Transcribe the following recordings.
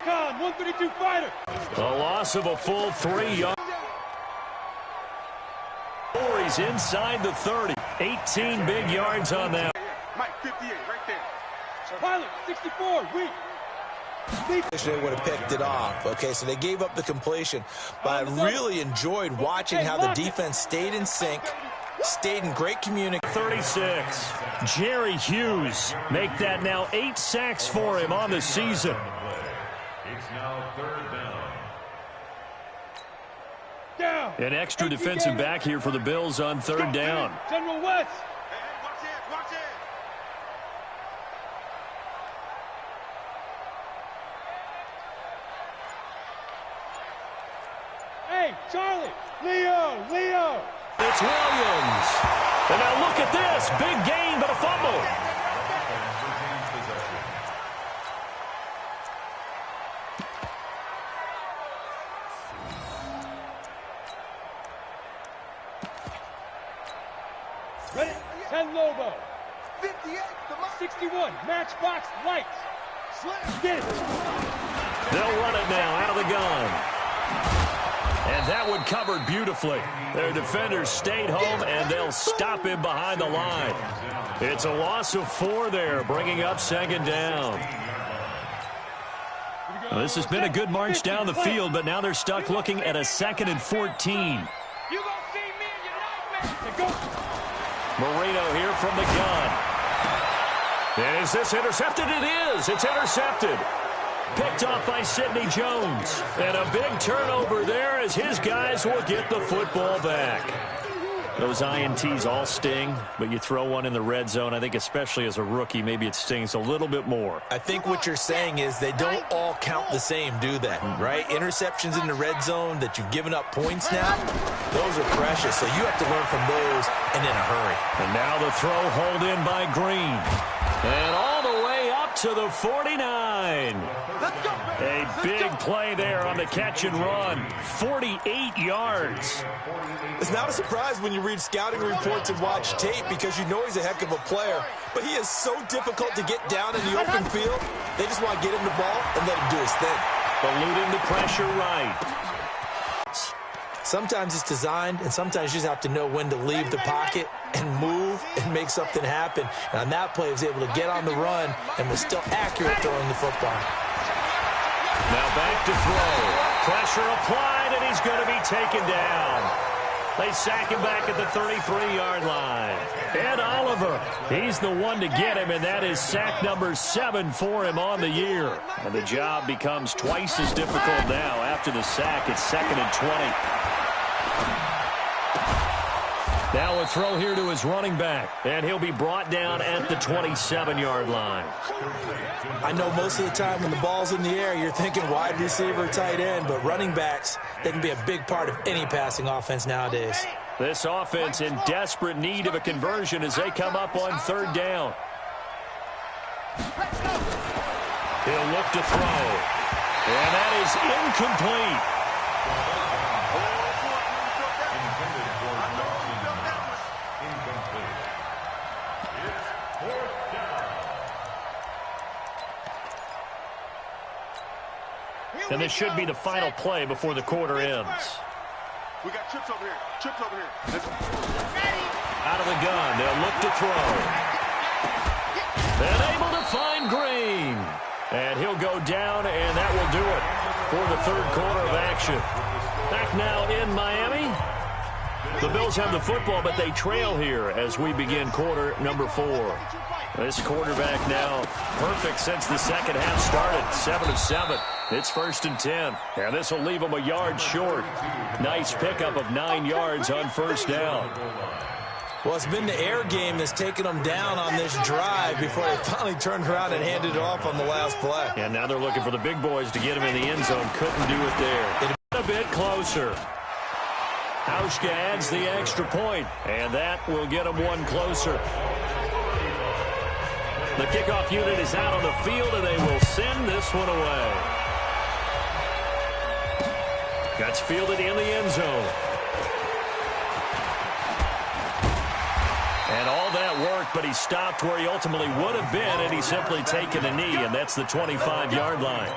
Con, 132 fighter. A loss of a full 3 yards. He's inside the 30. 18 big yards on that. Mike, 58, right there. Pilot, 64, weak. They would have picked it off. Okay, so they gave up the completion, but I really enjoyed watching how the defense stayed in sync, stayed in great communication. 36. Jerry Hughes make that now 8 sacks for him on the season. It's now 3rd down. An extra defensive back here for the Bills on 3rd down. General West. Watch it. Hey, Charlie. Leo. It's Williams. And now look at this. Big gain, but a fumble. Ready? 10 Lobo. 58. 61. Matchbox lights. Get it. They'll run it now out of the gun. And that one covered beautifully. Their defenders stayed home, and they'll stop him behind the line. It's a loss of 4 there, bringing up 2nd down. Well, this has been a good march down the field, but now they're stuck looking at a 2nd and 14. You gonna see me in your nightmare. Marino here from the gun. And is this intercepted? It is. It's intercepted. Picked off by Sidney Jones. And a big turnover there as his guys will get the football back. Those INTs all sting, but you throw one in the red zone, I think especially as a rookie, maybe it stings a little bit more. I think what you're saying is they don't all count the same, do they? Right? Interceptions in the red zone that you've given up points now, those are precious. So you have to learn from those and in a hurry. And now the throw hauled in by Green. And all the way up to the 49. A big play there on the catch and run. 48 yards. It's not a surprise when you read scouting reports and watch tape because you know he's a heck of a player. But he is so difficult to get down in the open field. They just want to get him the ball and let him do his thing. Eluding the pressure right. Sometimes it's designed, and sometimes you just have to know when to leave the pocket and move and make something happen. And on that play, he was able to get on the run and was still accurate throwing the football. Now back to throw. Pressure applied, and he's going to be taken down. They sack him back at the 33-yard line. Ed Oliver, he's the one to get him, and that is sack number 7 for him on the year. And the job becomes twice as difficult now. After the sack, it's 2nd and 20. Now a throw here to his running back, and he'll be brought down at the 27-yard line. I know most of the time when the ball's in the air, you're thinking wide receiver, tight end, but running backs, they can be a big part of any passing offense nowadays. This offense in desperate need of a conversion as they come up on 3rd down. He'll look to throw, and that is incomplete. And this should be the final play before the quarter ends. We got trips over here. Out of the gun, they'll look to throw. And able to find Green. And he'll go down, and that will do it for the 3rd quarter of action. Back now in Miami. The Bills have the football, but they trail here as we begin quarter number 4. This quarterback now perfect since the second half started. 7 of 7. It's 1st and 10. And this will leave them a yard short. Nice pickup of 9 yards on 1st down. Well, it's been the air game that's taken them down on this drive before they finally turned around and handed it off on the last play. And now they're looking for the big boys to get him in the end zone. Couldn't do it there. A bit closer. Hauschka adds the extra point, and that will get him one closer. The kickoff unit is out on the field, and they will send this one away. That's fielded in the end zone. And all that worked, but he stopped where he ultimately would have been, and he's simply taken a knee, and that's the 25-yard line.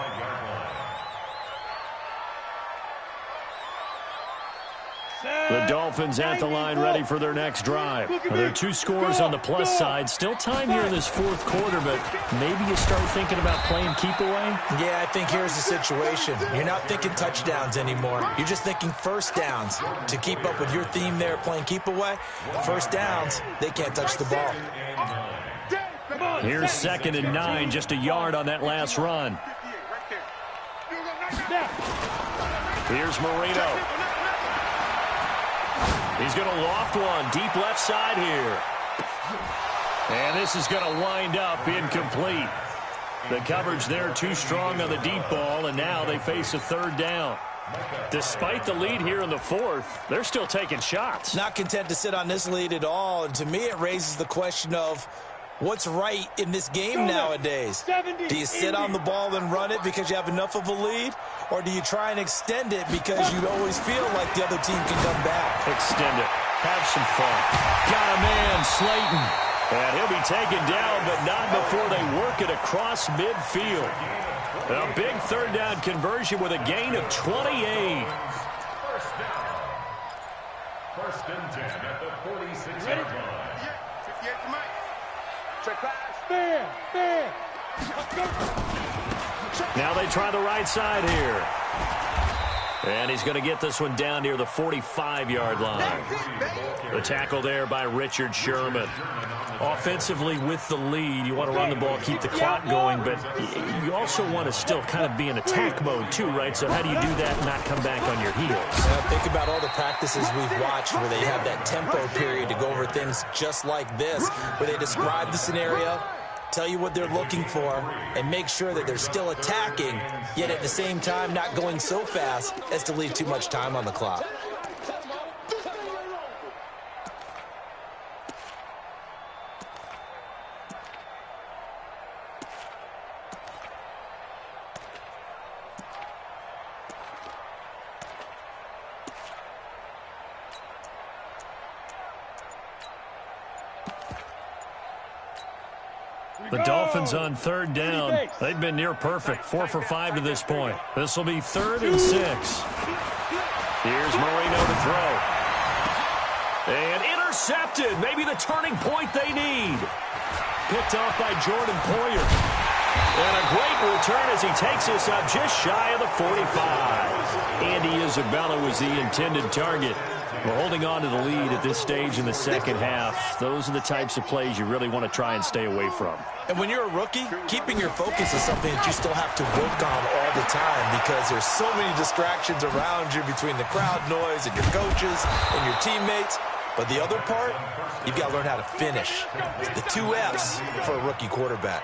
The Dolphins at the line ready for their next drive. Now, there are 2 scores on the plus side. Still time here in this 4th quarter, but maybe you start thinking about playing keep away? Yeah, I think here's the situation. You're not thinking touchdowns anymore. You're just thinking first downs. To keep up with your theme there, playing keep away, first downs, they can't touch the ball. Here's 2nd and 9, just a yard on that last run. Here's Marino. He's going to loft one deep left side here. And this is going to wind up incomplete. The coverage there too strong on the deep ball, and now they face a 3rd down. Despite the lead here in the 4th, they're still taking shots. Not content to sit on this lead at all, and to me it raises the question of what's right in this game nowadays. Do you sit on the ball and run it because you have enough of a lead, or do you try and extend it because you always feel like the other team can come back? Extend it. Have some fun. Got a man, Slayton. And he'll be taken down, but not before they work it across midfield. A big 3rd down conversion with a gain of 28. First down. 1st and 10 at the 46-yard line. 58 to Mike. Check pass. Now they try the right side here. And he's going to get this one down near the 45-yard line. The tackle there by Richard Sherman. Offensively with the lead, you want to run the ball, keep the clock going, but you also want to still kind of be in attack mode too, right? So how do you do that and not come back on your heels? Now, think about all the practices we've watched where they have that tempo period to go over things just like this, where they describe the scenario, tell you what they're looking for, and make sure that they're still attacking, yet at the same time not going so fast as to leave too much time on the clock. The Dolphins on 3rd down. They've been near perfect. 4 for 5 to this point. This will be 3rd and 6. Here's Marino to throw. And intercepted. Maybe the turning point they need. Picked off by Jordan Poyer. And a great return as he takes this up just shy of the 45. Andy Isabella was the intended target. We're holding on to the lead at this stage in the 2nd half. Those are the types of plays you really want to try and stay away from. And when you're a rookie, keeping your focus is something that you still have to work on all the time because there's so many distractions around you between the crowd noise and your coaches and your teammates. But the other part, you've got to learn how to finish. The 2 F's for a rookie quarterback.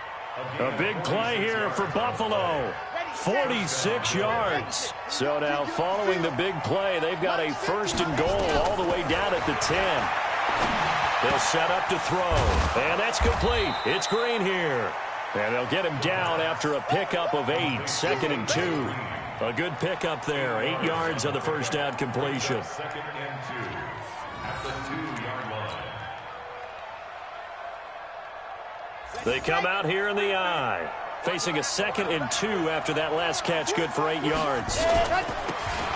A big play here for Buffalo. 46 yards. So now following the big play, they've got a 1st and goal all the way down at the 10. They'll set up to throw. And that's complete. It's Green here. And they'll get him down after a pickup of 8. 2nd and 2. A good pickup there. 8 yards on the 1st down completion. 2nd and 2 at the 2-yard line. They come out here in the I. Facing a 2nd and 2 after that last catch, good for 8 yards.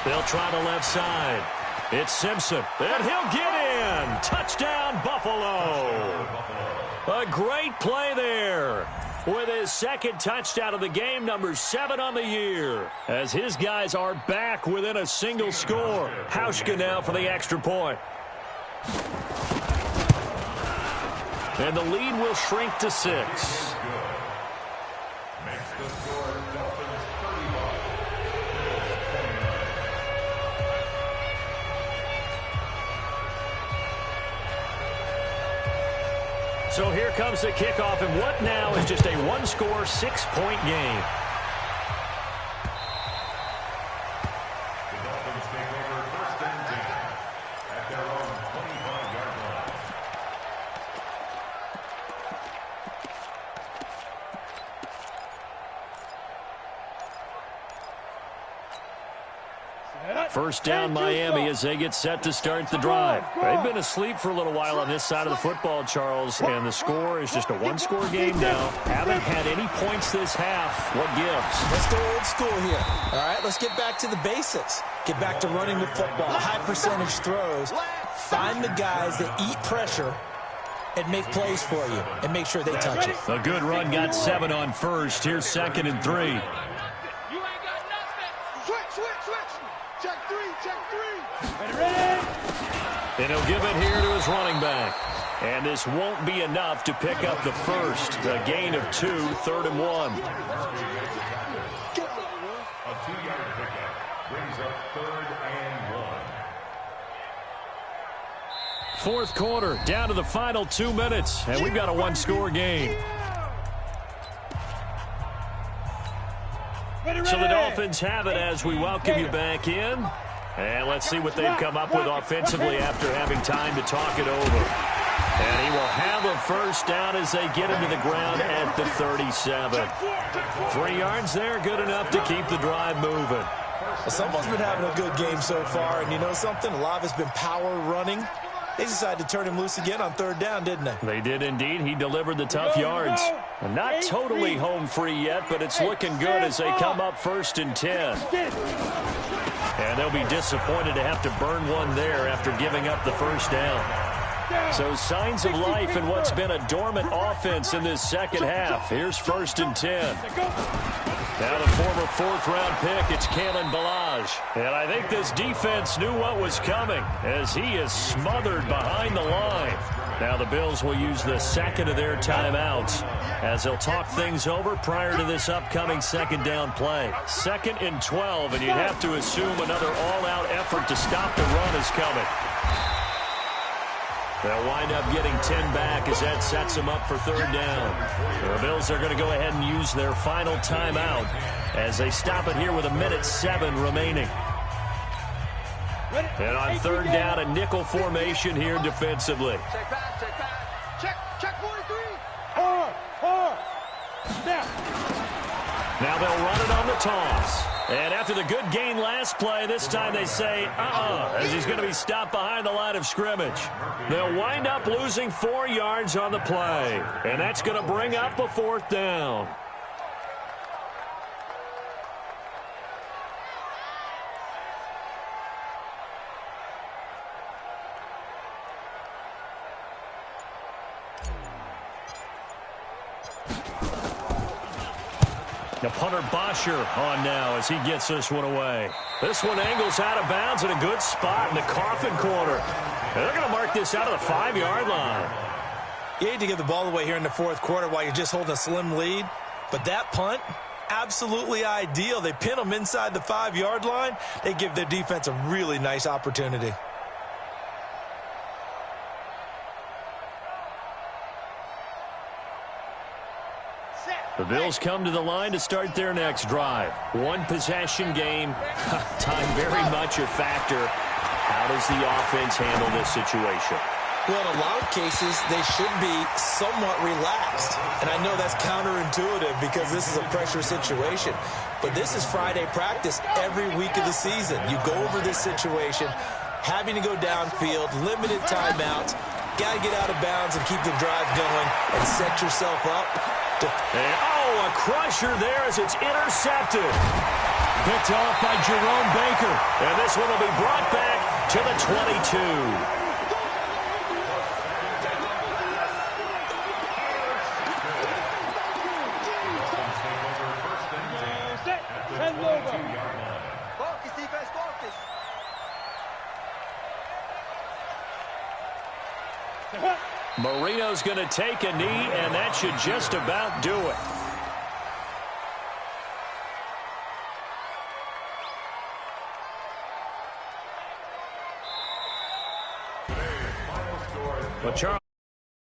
They'll try the left side. It's Simpson, and he'll get in. Touchdown, Buffalo. A great play there. With his 2nd touchdown of the game, number 7 on the year. As his guys are back within a single score. Hauschka now for the extra point. And the lead will shrink to 6. Makes the score Dolphins 31. So here comes the kickoff, and what now is just a 1-score, 6-point game. The Dolphins take over 1st and 10 at their own 25-yard line. First down Miami as they get set to start the drive. They've been asleep for a little while on this side of the football, Charles, and the score is just a one-score game now. Haven't had any points this half. What gives? Let's go old school here. All right, let's get back to the basics. Get back to running the football, high percentage throws. Find the guys that eat pressure and make plays for you and make sure they touch it. A good run got 7 on first. Here's 2nd and 3. And he'll give it here to his running back. And this won't be enough to pick up the first. A gain of 2, 3rd and 1. A 2-yard pickup brings up 3rd and 1. Fourth quarter, down to the final 2 minutes. And we've got a one-score game. So the Dolphins have it as we welcome you back in. And let's see what they've come up with offensively after having time to talk it over. And he will have a first down as they get him to the ground at the 37. 3 yards there, good enough to keep the drive moving. Well, someone's been having a good game so far, and you know something? A lot of it's been power running. They decided to turn him loose again on 3rd down, didn't they? They did indeed. He delivered the tough yards. Not totally home free yet, but it's looking good as they come up 1st and 10. And they'll be disappointed to have to burn one there after giving up the first down. So signs of life in what's been a dormant offense in this second half. Here's 1st and 10. Now the former 4th-round pick, it's Kalen Ballage. And I think this defense knew what was coming as he is smothered behind the line. Now the Bills will use the 2nd of their timeouts as they'll talk things over prior to this upcoming 2nd down play. 2nd and 12, and you'd have to assume another all-out effort to stop the run is coming. They'll wind up getting 10 back as that sets them up for 3rd down. The Bills are going to go ahead and use their final timeout as they stop it here with 1:07 remaining. And on 3rd down, a nickel formation here defensively. Check back, check back. Check 43. Hard. Snap. Now they'll run it on the toss. And after the good gain last play, this time they say, as he's going to be stopped behind the line of scrimmage. They'll wind up losing 4 yards on the play. And that's going to bring up a 4th down. The punter Bosher on now as he gets this one away. This one angles out of bounds in a good spot in the coffin corner. And they're going to mark this out of the 5-yard line. You hate to give the ball away here in the 4th quarter while you're just holding a slim lead. But that punt, absolutely ideal. They pin them inside the 5-yard line. They give their defense a really nice opportunity. The Bills come to the line to start their next drive. 1-possession game. Time very much a factor. How does the offense handle this situation? Well, in a lot of cases, they should be somewhat relaxed. And I know that's counterintuitive because this is a pressure situation. But this is Friday practice every week of the season. You go over this situation, having to go downfield, limited timeouts, got to get out of bounds and keep the drive going and set yourself up. A crusher there as it's intercepted. Picked off by Jerome Baker. And this one will be brought back to the 22. Marino's going to take a knee, and that should just about do it. Well, Charles.